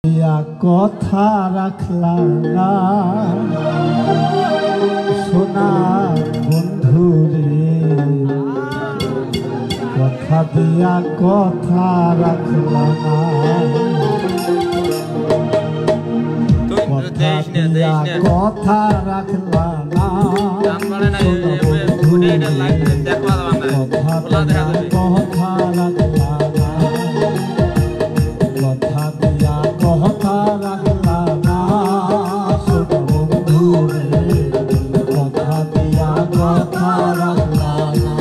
কথা রাখলা না সোনা বন্ধু রে, কথা দিয়া কথা রাখলা না, কথা দিয়া কথা রাখলা না, কথা দিয়া কথা রাখলা না, কথা দিয়া কথা রাখলা না সোনা বন্ধু রে, কথা দিয়া কথা রাখলা না।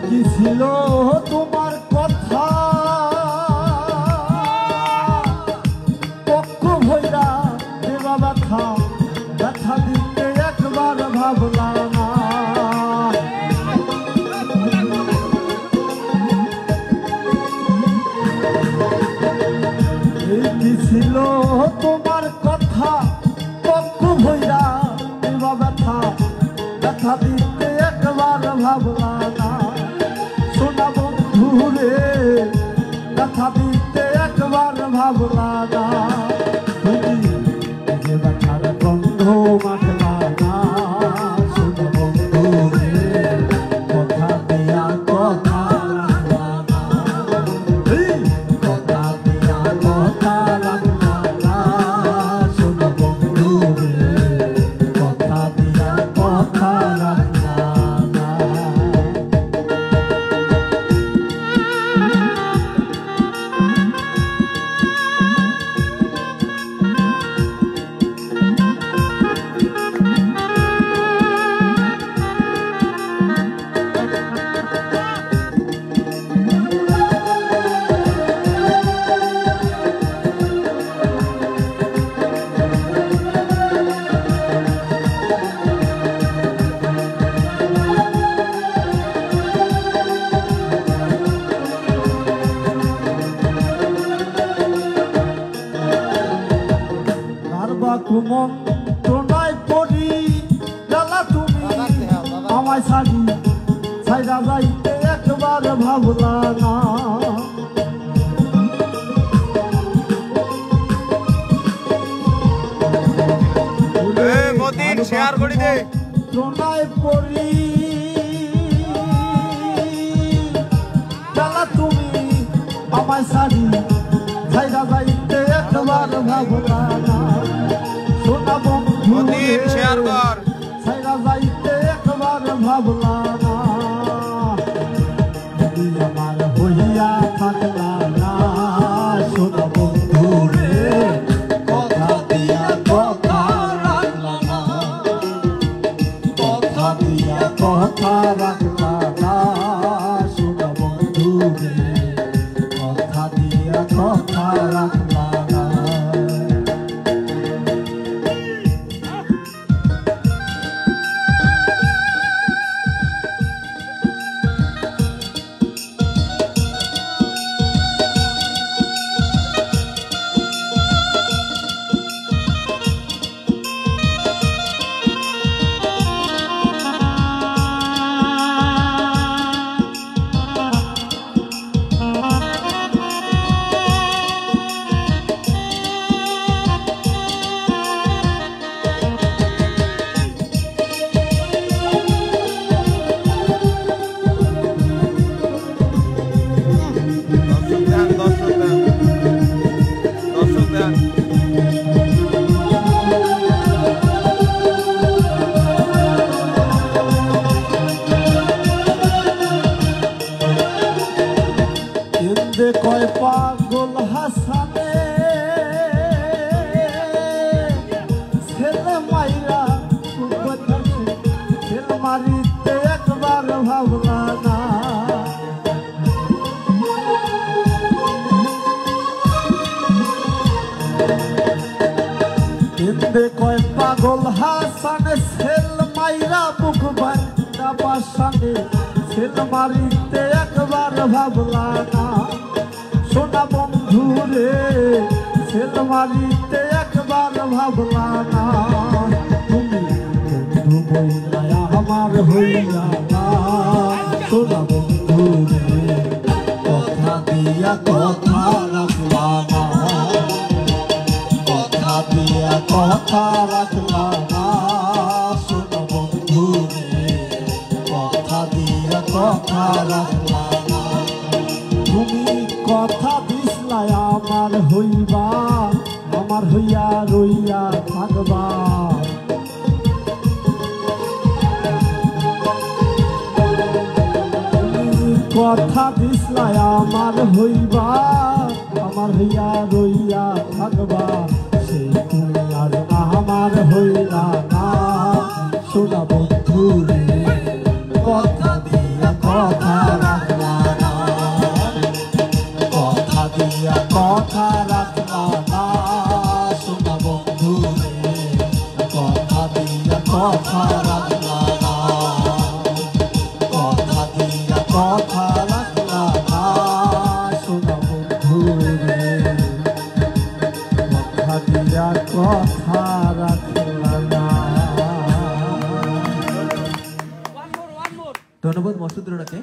কি ছিল তোমার কথা পক্ষ ভৈরা দেবা ব্যথা, ব্যথা দিতে একবার ভাবলা না, কি ছিল তোমার কথা পক্ষ ভৈরা দেবা ব্যথা, ব্যথা দিতে একবার ভাবলা না সোনা বন্ধু রে, ব্যথা দিতে একবার ভাবলা না, যে ব্যথার গন্ধ মাখলা না সোনা বন্ধু রে, কথা দিয়া কথা রাখলা না, কথা দিয়া কথা রাখলা না সোনা বন্ধু রে, কথা দিয়া কথা রাখলা না। মন্ত্রণায় পড়ি জ্বালা তুমি আমায় ছাড়ি ছাইরা যাইতে একবার ভাবলা না, মন্ত্রণায় পড়ি জ্বালা তুমি আমায় ছাড়ি ছাইরা যাইতে একবার ভাবলা না সোনা বন্ধু ছাইরা যাইতে একবার ভাবলা না, আমার হইয়া থাকলা না সোনা বন্ধু রে, কথা দিয়া কথা রাখলা না, কথা দিয়া কথা রাখলা না সোনা বন্ধু রে, কথা দিয়া কথা রাখলা না। থাকে সেল মারিতে একবার ভাবলা না সোনা বন্ধু রে সেল মারিতে একবার ভাবলা না তুমি বন্ধু বইলা আমার হইয়া না সোনা বন্ধু রে কথা দিয়া কথা রাখলা না কথা দিয়া কথা রাখলা না সোনা বন্ধু রে কথা দিয়া কথা রাখলা না তুমি কথা দিসলাই আমার হইবা আমার হইয়া রইয়া থাকবা কথা দিসলাই আমার হইবা আমার হইয়া রইয়া থাকবা সেই তুমি আজ আমার হইলা না সোনা বন্ধু রে কথা দিয়া কথা রাখলা না কথা দিয়া কথা রাখলা না সোনা বন্ধু রে কথা দিয়া কথা রাখলা না কথা দিয়া কথা রাখলা না সোনা বন্ধু রে কথা দিয়া কথা রাখলা না। ধন্যবাদ মসুদ রানাকে।